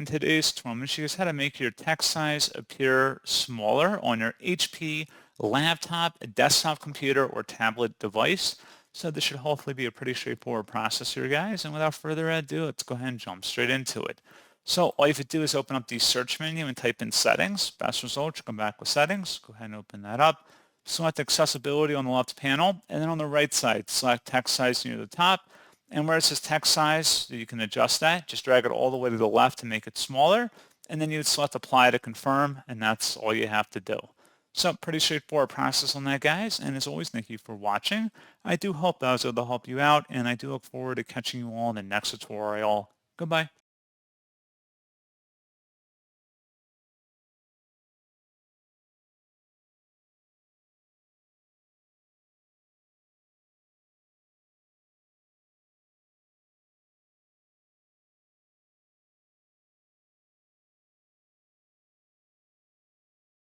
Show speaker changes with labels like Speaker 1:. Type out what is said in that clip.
Speaker 1: In today's tutorial, I'm going to show you guys how to make your text size appear smaller on your HP laptop, desktop computer, or tablet device. So this should hopefully be a pretty straightforward process here, guys. And without further ado, let's go ahead and jump straight into it. So all you have to do is open up the search menu and type in settings. Best result, you come back with settings. Go ahead and open that up. Select accessibility on the left panel, and then on the right side, select text size near the top. And where it says text size, you can adjust that. Just drag it all the way to the left to make it smaller. And then you would select apply to confirm, and that's all you have to do. So pretty straightforward process on that, guys. And as always, thank you for watching. I do hope that I was able to help you out, and I do look forward to catching you all in the next tutorial. Goodbye.